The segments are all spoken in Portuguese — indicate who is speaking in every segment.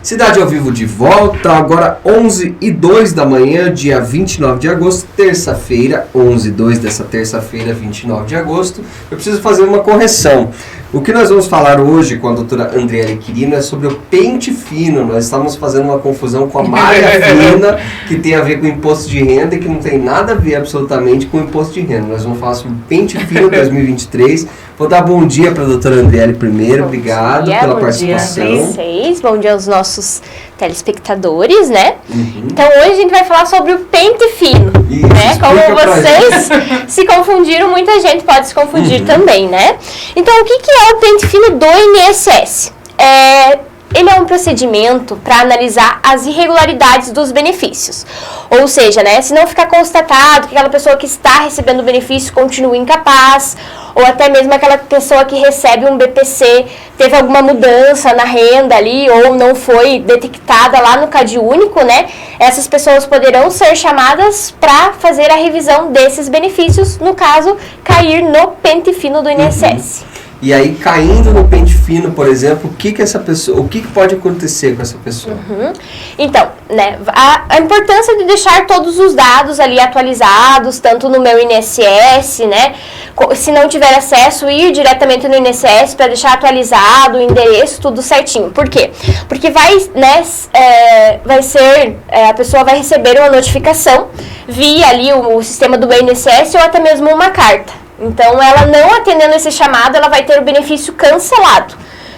Speaker 1: Cidade ao Vivo de volta, agora 11h02 da manhã, dia 29 de agosto, terça-feira, 11h02 dessa terça-feira, 29 de agosto. Eu preciso fazer uma correção. O que nós vamos falar hoje com a doutora Andriele Quirino é sobre o pente fino. Nós estamos fazendo uma confusão com a malha fina, que tem a ver com o imposto de renda e que não tem nada a ver absolutamente com o imposto de renda. Nós vamos falar sobre o pente fino 2023. Vou dar bom dia para a doutora Andriele primeiro. Obrigado pela participação.
Speaker 2: Bom dia a vocês, bom dia aos nossos telespectadores, né? Então hoje a gente vai falar sobre o pente fino,
Speaker 1: Isso,
Speaker 2: né? Como vocês se confundiram, muita gente pode se confundir também, né? Então o que é o pente fino do INSS? Ele é um procedimento para analisar as irregularidades dos benefícios. Ou seja, né, se não ficar constatado que aquela pessoa que está recebendo o benefício continua incapaz, ou até mesmo aquela pessoa que recebe um BPC teve alguma mudança na renda ali, ou não foi detectada lá no CadÚnico, né? Essas pessoas poderão ser chamadas para fazer a revisão desses benefícios, no caso, cair no pente fino do INSS.
Speaker 1: E aí, caindo no pente fino, por exemplo, o que pode acontecer com essa pessoa?
Speaker 2: Então, né, a importância de deixar todos os dados ali atualizados, tanto no meu INSS, né, se não tiver acesso, ir diretamente no INSS para deixar atualizado o endereço, tudo certinho. Por quê? Porque a pessoa vai receber uma notificação via ali o sistema do INSS ou até mesmo uma carta. Então, ela não atendendo esse chamado, ela vai ter o benefício cancelado,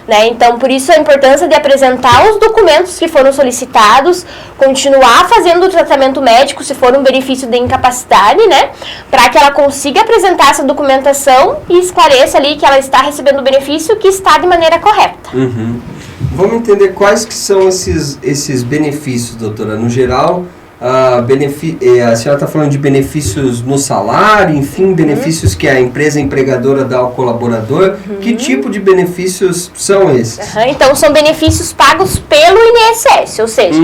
Speaker 2: né? Então, por isso a importância de apresentar os documentos que foram solicitados, continuar fazendo o tratamento médico se for um benefício de incapacidade, né? Para que ela consiga apresentar essa documentação e esclareça ali que ela está recebendo o benefício que está de maneira correta.
Speaker 1: Vamos entender quais que são esses benefícios, doutora. No geral, a senhora está falando de benefícios no salário, enfim, benefícios que a empresa empregadora dá ao colaborador. Que tipo de benefícios são esses?
Speaker 2: Então, são benefícios pagos pelo INSS, ou seja,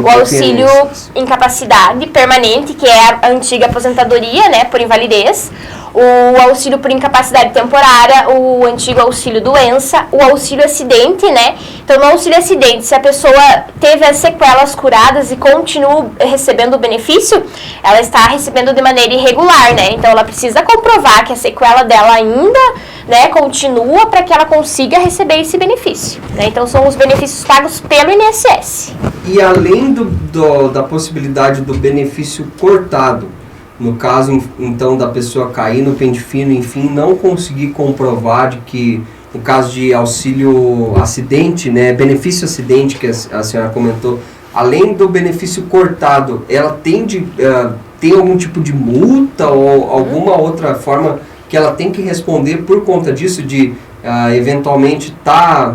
Speaker 2: o auxílio incapacidade permanente, que é a antiga aposentadoria, né, por invalidez, o auxílio por incapacidade temporária, o antigo auxílio doença, o auxílio acidente, né? Então, no auxílio acidente, se a pessoa teve as sequelas curadas e continua recebendo o benefício, ela está recebendo de maneira irregular, né? Então, ela precisa comprovar que a sequela dela ainda, né, continua para que ela consiga receber esse benefício, né? Então, são os benefícios pagos pelo INSS.
Speaker 1: E além da possibilidade do benefício cortado, no caso, então, da pessoa cair no pente fino, enfim, não conseguir comprovar de que, no caso de auxílio acidente, né, benefício acidente que a senhora comentou, além do benefício cortado, ela tem algum tipo de multa ou alguma outra forma que ela tem que responder por conta disso, de eventualmente tá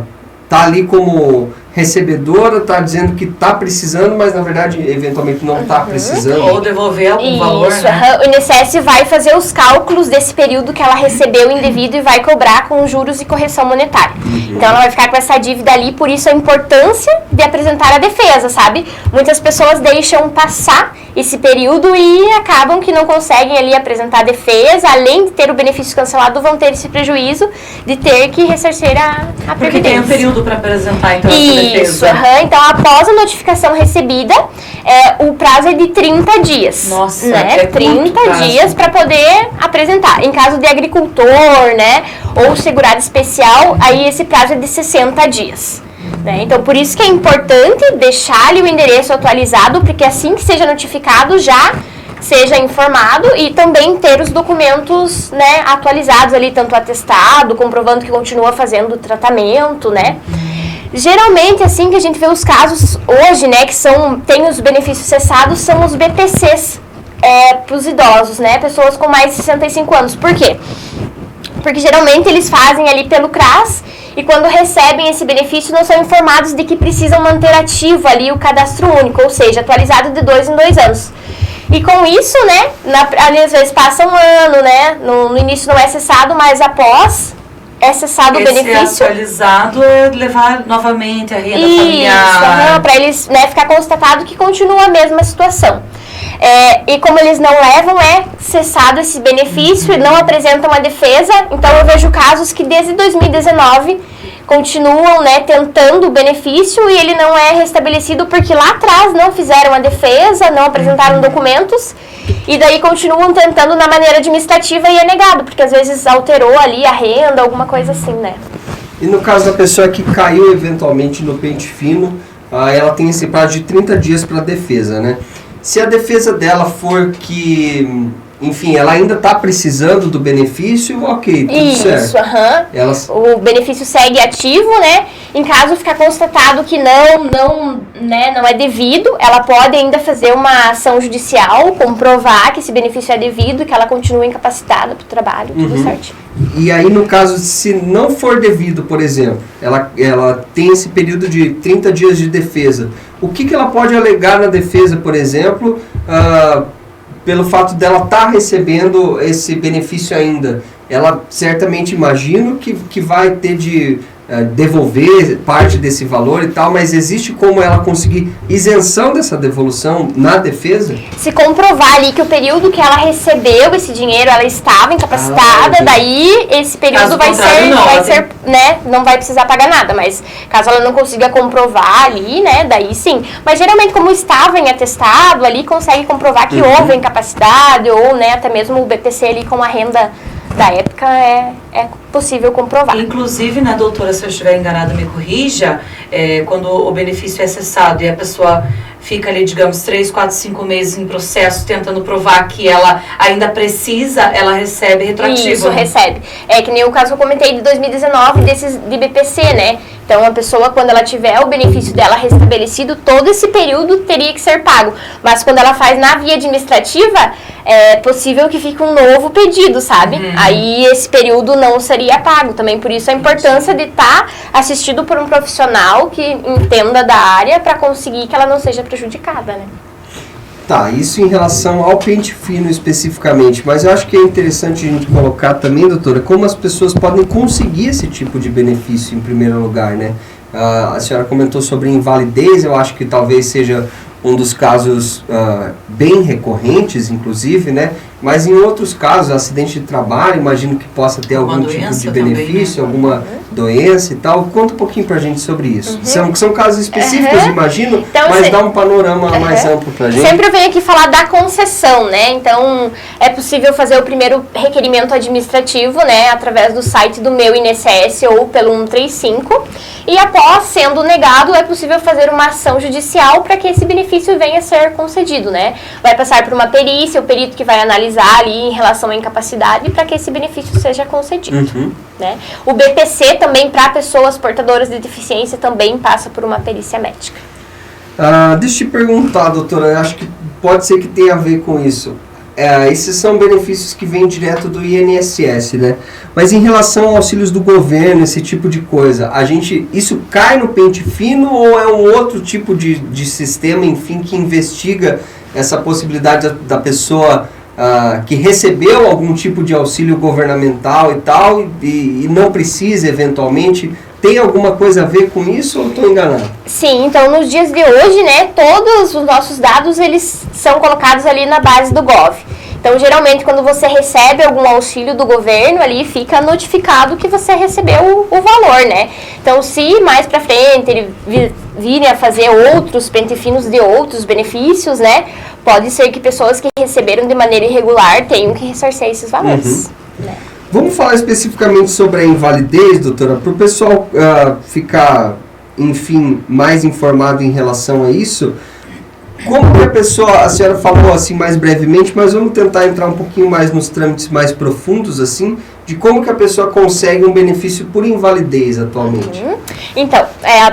Speaker 1: ali como recebedora, está dizendo que está precisando, mas na verdade eventualmente não está precisando.
Speaker 3: Ou devolver algum valor, né?
Speaker 2: O INSS vai fazer os cálculos desse período que ela recebeu indevido e vai cobrar com juros e correção monetária. Então ela vai ficar com essa dívida ali, por isso a importância de apresentar a defesa, sabe? Muitas pessoas deixam passar esse período e acabam que não conseguem ali apresentar a defesa, além de ter o benefício cancelado, vão ter esse prejuízo de ter que ressarcir a previdência.
Speaker 3: Porque tem um período para apresentar, então,
Speaker 2: isso, então após a notificação recebida, o prazo é de 30 dias.
Speaker 3: Nossa,
Speaker 2: né? 30 dias para poder apresentar. Em caso de agricultor, né, ou segurado especial, aí esse prazo é de 60 dias. Né? Então, por isso que é importante deixar ali o endereço atualizado, porque assim que seja notificado, já seja informado e também ter os documentos, né, atualizados ali, tanto atestado, comprovando que continua fazendo o tratamento, né? Geralmente, assim que a gente vê os casos hoje, né, que tem os benefícios cessados, são os BPCs para os idosos, né, pessoas com mais de 65 anos. Por quê? Porque geralmente eles fazem ali pelo CRAS e quando recebem esse benefício não são informados de que precisam manter ativo ali o cadastro único, ou seja, atualizado de 2 em 2 anos. E com isso, né, às vezes passa um ano, né, no início não é cessado, mas após é cessado o benefício.
Speaker 3: Esse atualizado é levar novamente a renda familiar.
Speaker 2: Para eles, né, ficar constatado que continua a mesma situação. E como eles não levam, é cessado esse benefício e não apresentam a defesa. Então eu vejo casos que desde 2019 continuam, né, tentando o benefício e ele não é restabelecido porque lá atrás não fizeram a defesa, não apresentaram documentos e daí continuam tentando na maneira administrativa e é negado, porque às vezes alterou ali a renda, alguma coisa assim, né?
Speaker 1: E no caso da pessoa que caiu eventualmente no pente fino, ela tem esse prazo de 30 dias para defesa, né? Se a defesa dela for que, enfim, ela ainda está precisando do benefício, ok, tudo certo.
Speaker 2: Isso, o benefício segue ativo, né? Em caso ficar constatado que não é devido, ela pode ainda fazer uma ação judicial, comprovar que esse benefício é devido, que ela continua incapacitada para o trabalho, tudo certinho.
Speaker 1: E aí, no caso, se não for devido, por exemplo, ela tem esse período de 30 dias de defesa, o que ela pode alegar na defesa, por exemplo, pelo fato dela estar recebendo esse benefício ainda? Ela certamente, imagino, que vai ter de devolver parte desse valor e tal, mas existe como ela conseguir isenção dessa devolução na defesa?
Speaker 2: Se comprovar ali que o período que ela recebeu esse dinheiro, ela estava incapacitada, daí esse período vai ser, né, não vai precisar pagar nada, mas caso ela não consiga comprovar ali, né, daí sim. Mas geralmente como estava em atestado, ali consegue comprovar que houve incapacidade ou, né, até mesmo o BPC ali com a renda da época é possível comprovar.
Speaker 3: Inclusive, né, doutora, se eu estiver enganada, me corrija, quando o benefício é cessado e a pessoa fica ali, digamos, 3, 4, 5 meses em processo tentando provar que ela ainda precisa, ela recebe retroativo.
Speaker 2: Isso, né? Recebe. É que nem o caso que eu comentei de 2019, desses de BPC, né? Então, a pessoa, quando ela tiver o benefício dela restabelecido, todo esse período teria que ser pago. Mas quando ela faz na via administrativa, é possível que fique um novo pedido, sabe? Aí esse período não seria pago também. Por isso a importância de estar assistido por um profissional que entenda da área para conseguir que ela não seja prejudicada, né?
Speaker 1: Tá, isso em relação ao pente fino especificamente, mas eu acho que é interessante a gente colocar também, doutora, como as pessoas podem conseguir esse tipo de benefício em primeiro lugar, né? A senhora comentou sobre invalidez, eu acho que talvez seja um dos casos bem recorrentes, inclusive, né? Mas em outros casos, acidente de trabalho, imagino que possa ter algum tipo de benefício, também, né? Alguma doença e tal. Conta um pouquinho pra gente sobre isso. São casos específicos, imagino, então, mas dá um panorama mais amplo pra gente.
Speaker 2: Sempre eu venho aqui falar da concessão, né? Então, é possível fazer o primeiro requerimento administrativo, né? Através do site do Meu INSS ou pelo 135. E após sendo negado, é possível fazer uma ação judicial para que esse benefício venha a ser concedido, né? Vai passar por uma perícia, o perito que vai analisar ali em relação à incapacidade para que esse benefício seja concedido, né? O BPC também para pessoas portadoras de deficiência também passa por uma perícia médica.
Speaker 1: Deixa eu te perguntar, doutora, acho que pode ser que tenha a ver com isso. Esses são benefícios que vêm direto do INSS, né? Mas em relação a auxílios do governo, esse tipo de coisa, isso cai no pente fino ou é um outro tipo de sistema, enfim, que investiga essa possibilidade da pessoa que recebeu algum tipo de auxílio governamental e tal e não precisa eventualmente? Tem alguma coisa a ver com isso ou estou enganado?
Speaker 2: Sim, então nos dias de hoje, né, todos os nossos dados eles são colocados ali na base do Gov. Então, geralmente, quando você recebe algum auxílio do governo, ali fica notificado que você recebeu o valor, né? Então, se mais pra frente ele virem a fazer outros pente finos de outros benefícios, né, pode ser que pessoas que receberam de maneira irregular tenham que ressarcir esses valores, né?
Speaker 1: Vamos falar especificamente sobre a invalidez, doutora, para o pessoal ficar, enfim, mais informado em relação a isso. Como que a senhora falou assim mais brevemente, mas vamos tentar entrar um pouquinho mais nos trâmites mais profundos, assim, de como que a pessoa consegue um benefício por invalidez atualmente.
Speaker 2: Então,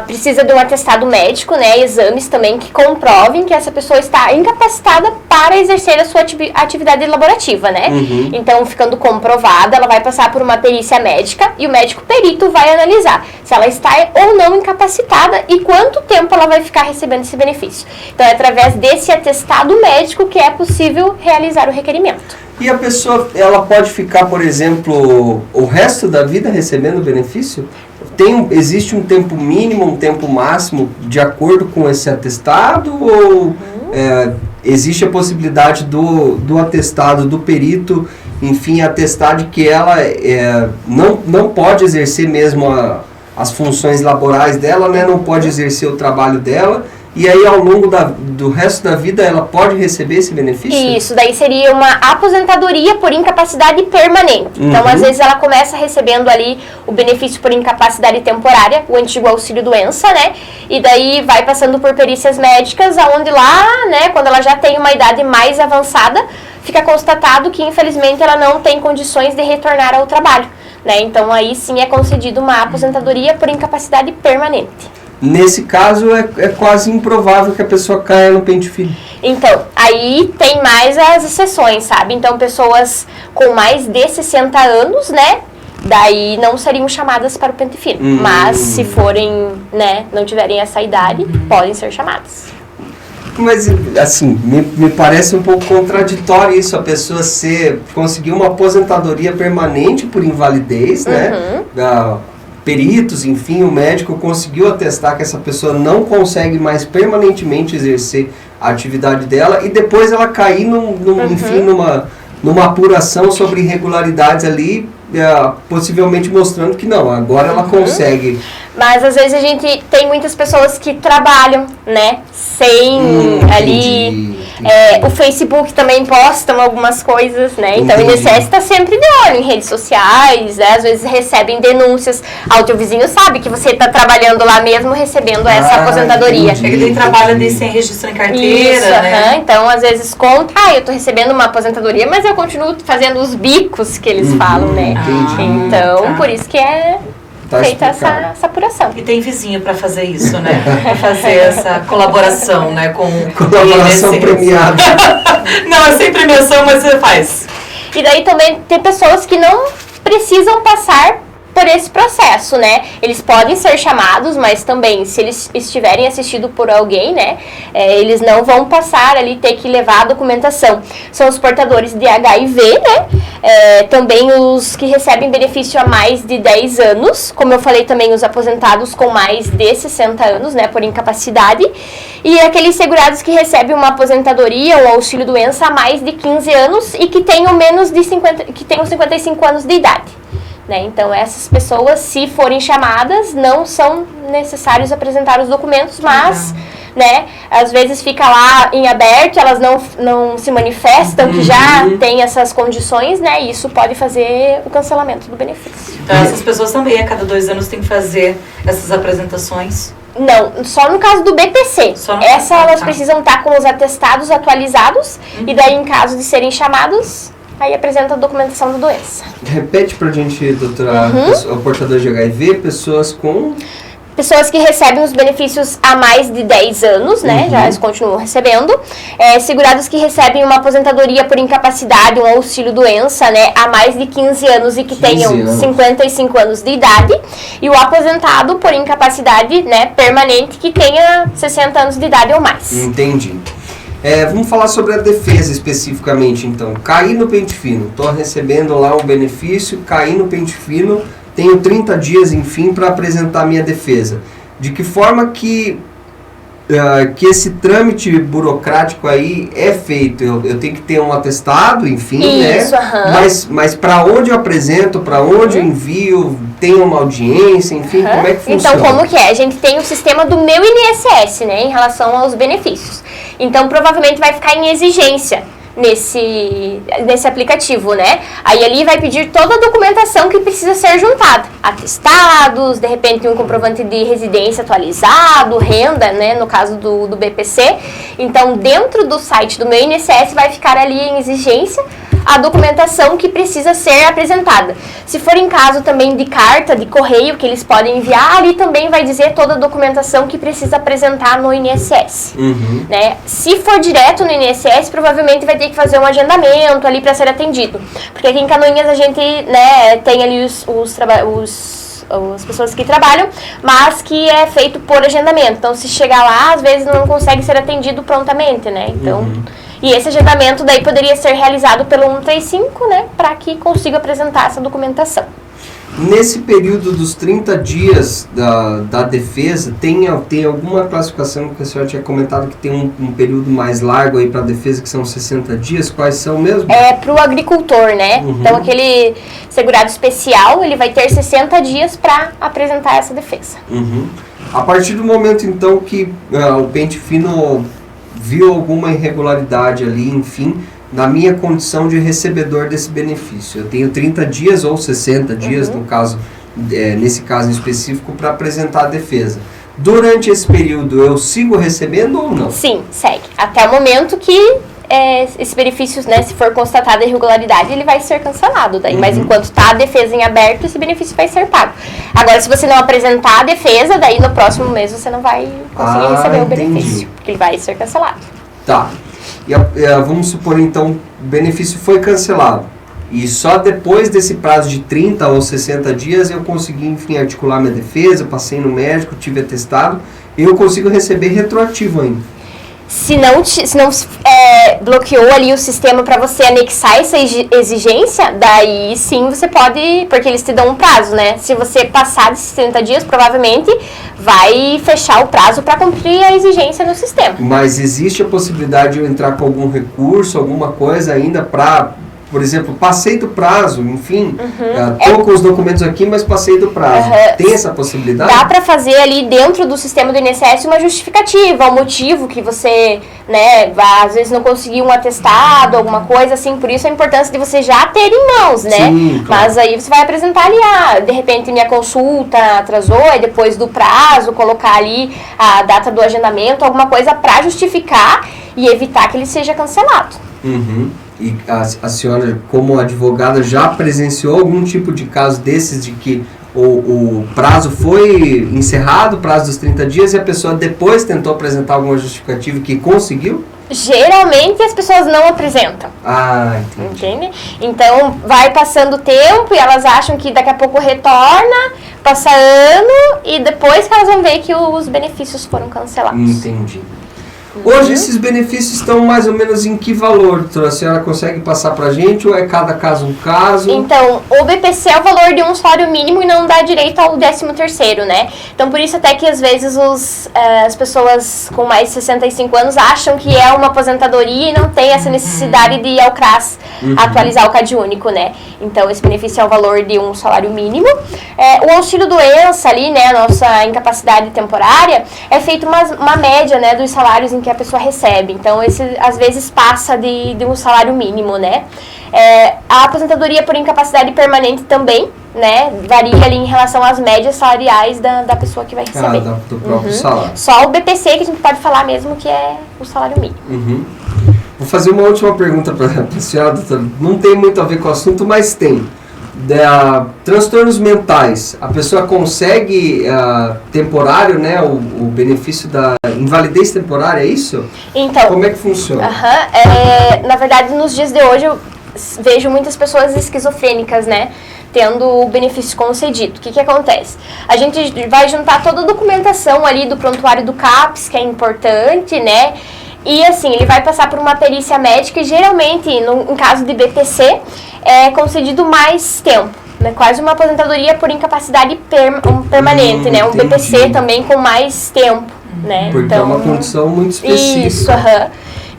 Speaker 2: precisa de um atestado médico, né, exames também que comprovem que essa pessoa está incapacitada para exercer a sua atividade laborativa, né? Então, ficando comprovada, ela vai passar por uma perícia médica e o médico perito vai analisar se ela está ou não incapacitada e quanto tempo ela vai ficar recebendo esse benefício. Então, é através desse atestado médico que é possível realizar o requerimento.
Speaker 1: E a pessoa, ela pode ficar, por exemplo, o resto da vida recebendo o benefício? Existe um tempo mínimo, um tempo máximo de acordo com esse atestado? Ou existe a possibilidade do atestado, do perito, enfim, atestar de que ela não pode exercer mesmo as funções laborais dela, né? Não pode exercer o trabalho dela. E aí, ao longo do resto da vida, ela pode receber esse benefício?
Speaker 2: Isso, daí seria uma aposentadoria por incapacidade permanente. Então, às vezes, ela começa recebendo ali o benefício por incapacidade temporária, o antigo auxílio-doença, né? E daí vai passando por perícias médicas, aonde lá, né, quando ela já tem uma idade mais avançada, fica constatado que, infelizmente, ela não tem condições de retornar ao trabalho, né? Então, aí sim é concedido uma aposentadoria por incapacidade permanente.
Speaker 1: Nesse caso, é quase improvável que a pessoa caia no pente fino.
Speaker 2: Então, aí tem mais as exceções, sabe? Então, pessoas com mais de 60 anos, né? Daí não seriam chamadas para o pente fino. Mas se forem, né, não tiverem essa idade, podem ser chamadas.
Speaker 1: Mas, assim, me parece um pouco contraditório isso, a pessoa conseguir uma aposentadoria permanente por invalidez, né? Peritos, enfim, o médico conseguiu atestar que essa pessoa não consegue mais permanentemente exercer a atividade dela e depois ela cair enfim, numa apuração sobre irregularidades ali, possivelmente mostrando que não, agora ela consegue.
Speaker 2: Mas às vezes a gente tem muitas pessoas que trabalham, né, sem ali... o Facebook também posta algumas coisas, né? Então o INSS está sempre de olho em redes sociais, né? Às vezes recebem denúncias. O teu vizinho sabe que você está trabalhando lá mesmo recebendo essa aposentadoria.
Speaker 3: Ele tem trabalho ali sem registro em carteira,
Speaker 2: isso, né? Então, às vezes conta, eu estou recebendo uma aposentadoria, mas eu continuo fazendo os bicos que eles falam, né? Então, por isso que é... feita essa apuração.
Speaker 3: E tem vizinho para fazer isso, né? Para fazer essa colaboração, né? Com
Speaker 1: colaboração premiada.
Speaker 3: Não, é sem premiação, mas você faz.
Speaker 2: E daí também tem pessoas que não precisam passar por esse processo, né? Eles podem ser chamados, mas também, se eles estiverem assistidos por alguém, né? Eles não vão passar ali, ter que levar a documentação. São os portadores de HIV, né? Também os que recebem benefício há mais de 10 anos, como eu falei também, os aposentados com mais de 60 anos, né? Por incapacidade. E aqueles segurados que recebem uma aposentadoria ou auxílio-doença há mais de 15 anos e que tenham menos de 55 anos de idade. Né? Então, essas pessoas, se forem chamadas, não são necessários apresentar os documentos, mas, né, às vezes fica lá em aberto, elas não se manifestam, que já tem essas condições, né, e isso pode fazer o cancelamento do benefício.
Speaker 3: Então, essas pessoas também, a cada 2 anos, têm que fazer essas apresentações?
Speaker 2: Não, só no caso do BPC. Elas precisam estar com os atestados atualizados, e daí, em caso de serem chamados... Aí apresenta a documentação da doença.
Speaker 1: Repete pra gente, doutora, o portador de HIV, pessoas com...
Speaker 2: Pessoas que recebem os benefícios há mais de 10 anos, né? Já eles continuam recebendo. Segurados que recebem uma aposentadoria por incapacidade, um auxílio-doença, né? Há mais de 15 anos e que tenham 55 anos de idade. E o aposentado por incapacidade, né, permanente, que tenha 60 anos de idade ou mais.
Speaker 1: Entendi. Vamos falar sobre a defesa especificamente, então. Caí no pente fino, estou recebendo lá um benefício, caí no pente fino, tenho 30 dias, enfim, para apresentar minha defesa. De que forma que esse trâmite burocrático aí é feito? Eu tenho que ter um atestado, enfim,
Speaker 2: isso,
Speaker 1: né? Mas para onde eu apresento, para onde eu envio, tem uma audiência, enfim, como é que funciona?
Speaker 2: Então, como que é? A gente tem o sistema do Meu INSS, né, em relação aos benefícios. Então, provavelmente vai ficar em exigência nesse aplicativo, né? Aí ali vai pedir toda a documentação que precisa ser juntada. Atestados, de repente um comprovante de residência atualizado, renda, né? No caso do BPC. Então, dentro do site do Meu INSS vai ficar ali em exigência a documentação que precisa ser apresentada. Se for em caso também de carta, de correio, que eles podem enviar, ali também vai dizer toda a documentação que precisa apresentar no INSS. Né? Se for direto no INSS, provavelmente vai ter que fazer um agendamento ali para ser atendido. Porque aqui em Canoinhas a gente, né, tem ali as pessoas que trabalham, mas que é feito por agendamento. Então, se chegar lá, às vezes não consegue ser atendido prontamente, né? Então... E esse agendamento daí poderia ser realizado pelo 135, né, para que consiga apresentar essa documentação.
Speaker 1: Nesse período dos 30 dias da defesa, tem alguma classificação que a senhora tinha comentado que tem um período mais largo aí para a defesa, que são 60 dias? Quais são mesmo?
Speaker 2: É para o agricultor, né?
Speaker 1: Uhum.
Speaker 2: Então, aquele segurado especial, ele vai ter 60 dias para apresentar essa defesa.
Speaker 1: Uhum. A partir do momento, então, que o pente fino viu alguma irregularidade ali, enfim, na minha condição de recebedor desse benefício, eu tenho 30 dias ou 60 dias, no caso, nesse caso em específico, para apresentar a defesa. Durante esse período, eu sigo recebendo ou não?
Speaker 2: Sim, segue. Até o momento que esse benefício, né, se for constatada irregularidade, ele vai ser cancelado daí. Mas enquanto está a defesa em aberto, esse benefício vai ser pago. Agora, se você não apresentar a defesa, daí no próximo mês você não vai conseguir receber o benefício, porque ele vai ser cancelado.
Speaker 1: Tá. E vamos supor, então, o benefício foi cancelado. E só depois desse prazo de 30 ou 60 dias eu consegui, enfim, articular minha defesa, passei no médico, tive atestado, e eu consigo receber retroativo ainda.
Speaker 2: Se não bloqueou ali o sistema para você anexar essa exigência, daí sim você pode, porque eles te dão um prazo, né? Se você passar de 60 dias, provavelmente vai fechar o prazo para cumprir a exigência no sistema.
Speaker 1: Mas existe a possibilidade de eu entrar com algum recurso, alguma coisa ainda para, por exemplo, passei do prazo, enfim, estou com os documentos aqui, mas passei do prazo. Tem essa possibilidade?
Speaker 2: Dá para fazer ali dentro do sistema do INSS uma justificativa, um motivo que você, né, às vezes não conseguiu um atestado, alguma coisa assim, por isso a importância de você já ter em mãos, né?
Speaker 1: Sim, claro.
Speaker 2: Mas aí você vai apresentar ali, de repente minha consulta atrasou, e depois do prazo, colocar ali a data do agendamento, alguma coisa para justificar e evitar que ele seja cancelado.
Speaker 1: E a senhora, como advogada, já presenciou algum tipo de caso desses de que o prazo foi encerrado, o prazo dos 30 dias, e a pessoa depois tentou apresentar alguma justificativa que conseguiu?
Speaker 2: Geralmente as pessoas não apresentam.
Speaker 1: Entendi.
Speaker 2: Entende? Então vai passando o tempo e elas acham que daqui a pouco retorna, passa ano e depois que elas vão ver que os benefícios foram cancelados.
Speaker 1: Entendi. Hoje esses benefícios estão mais ou menos em que valor, doutora? A senhora consegue passar pra gente ou é cada caso um caso?
Speaker 2: Então, o BPC é o valor de um salário mínimo e não dá direito ao 13º, né? Então, por isso até que às vezes as pessoas com mais de 65 anos acham que é uma aposentadoria e não tem essa necessidade de ir ao CRAS atualizar o CadÚnico, né? Então, esse benefício é o valor de um salário mínimo. O auxílio-doença ali, né, a nossa incapacidade temporária, é feito uma média, né, dos salários em que a pessoa recebe. Então, esse às vezes passa de um salário mínimo, né? A aposentadoria por incapacidade permanente também, né, varia ali em relação às médias salariais da pessoa que vai receber.
Speaker 1: Do próprio salário.
Speaker 2: Só o BPC que a gente pode falar mesmo que é o salário mínimo.
Speaker 1: Vou fazer uma última pergunta para a senhora, doutora. Não tem muito a ver com o assunto, mas tem. Transtornos mentais, a pessoa consegue temporário, né, o benefício da invalidez temporária, é isso? Então, como é que funciona?
Speaker 2: Na verdade, nos dias de hoje eu vejo muitas pessoas esquizofrênicas, né, tendo o benefício concedido. O que acontece? A gente vai juntar toda a documentação ali do prontuário do CAPS, que é importante, né? E assim, ele vai passar por uma perícia médica e geralmente, em caso de BPC, é concedido mais tempo, né? Quase uma aposentadoria por incapacidade permanente, né? Um
Speaker 1: Entendi.
Speaker 2: BPC também com mais tempo, né?
Speaker 1: Porque é uma condição muito específica.
Speaker 2: Isso,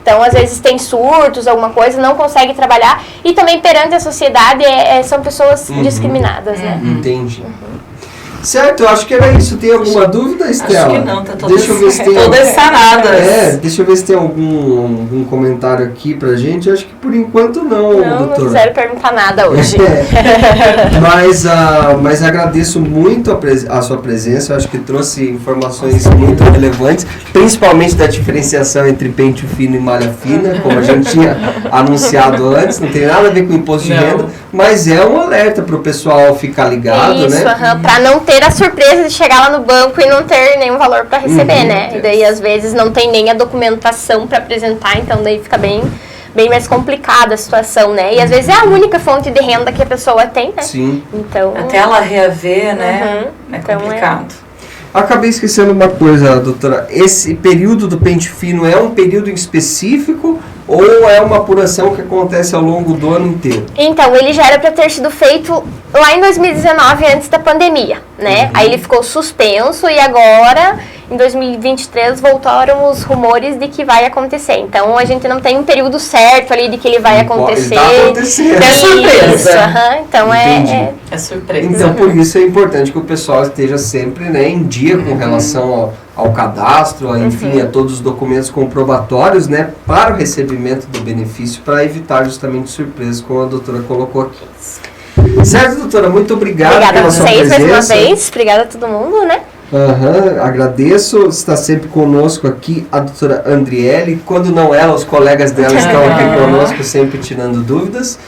Speaker 2: Então, às vezes tem surtos, alguma coisa, não consegue trabalhar. E também perante a sociedade são pessoas discriminadas, né?
Speaker 1: Entendi. Certo, eu acho que era isso. Tem alguma dúvida, Estela?
Speaker 3: Acho que não, tá todas,
Speaker 1: deixa eu ver se tem
Speaker 3: todas sanadas.
Speaker 1: Deixa eu ver se tem algum comentário aqui pra gente. Eu acho que por enquanto não, doutora.
Speaker 2: Não quiseram perguntar nada hoje.
Speaker 1: Mas agradeço muito a sua presença. Eu acho que trouxe informações muito relevantes, principalmente da diferenciação entre pente fino e malha fina, como a gente tinha anunciado antes. Não tem nada a ver com imposto de renda, mas é um alerta para o pessoal ficar ligado,
Speaker 2: isso,
Speaker 1: né?
Speaker 2: Para não ter a surpresa de chegar lá no banco e não ter nenhum valor para receber, né? E daí, às vezes, não tem nem a documentação para apresentar, então daí fica bem mais complicada a situação, né? E às vezes é a única fonte de renda que a pessoa tem, né?
Speaker 1: Sim.
Speaker 2: Então,
Speaker 3: até ela reaver, né? É complicado.
Speaker 1: Acabei esquecendo uma coisa, doutora. Esse período do pente fino é um período específico ou é uma apuração que acontece ao longo do ano inteiro?
Speaker 2: Então, ele já era para ter sido feito lá em 2019, antes da pandemia, né? Aí ele ficou suspenso e agora, em 2023, voltaram os rumores de que vai acontecer. Então, a gente não tem um período certo ali de que ele vai acontecer.
Speaker 1: Ele tá acontecendo.
Speaker 3: É surpresa.
Speaker 2: Então,
Speaker 3: É surpresa.
Speaker 1: Então, por isso é importante que o pessoal esteja sempre, né, em dia com relação ao cadastro, enfim, a todos os documentos comprobatórios, né, para o recebimento do benefício, para evitar justamente surpresas, como a doutora colocou aqui. Certo, doutora? Muito obrigado pela sua presença.
Speaker 2: Obrigada a vocês mais uma vez. Obrigada a todo mundo, né?
Speaker 1: Agradeço. Está sempre conosco aqui a doutora Andriele. Quando não ela, os colegas dela estão aqui conosco, sempre tirando dúvidas.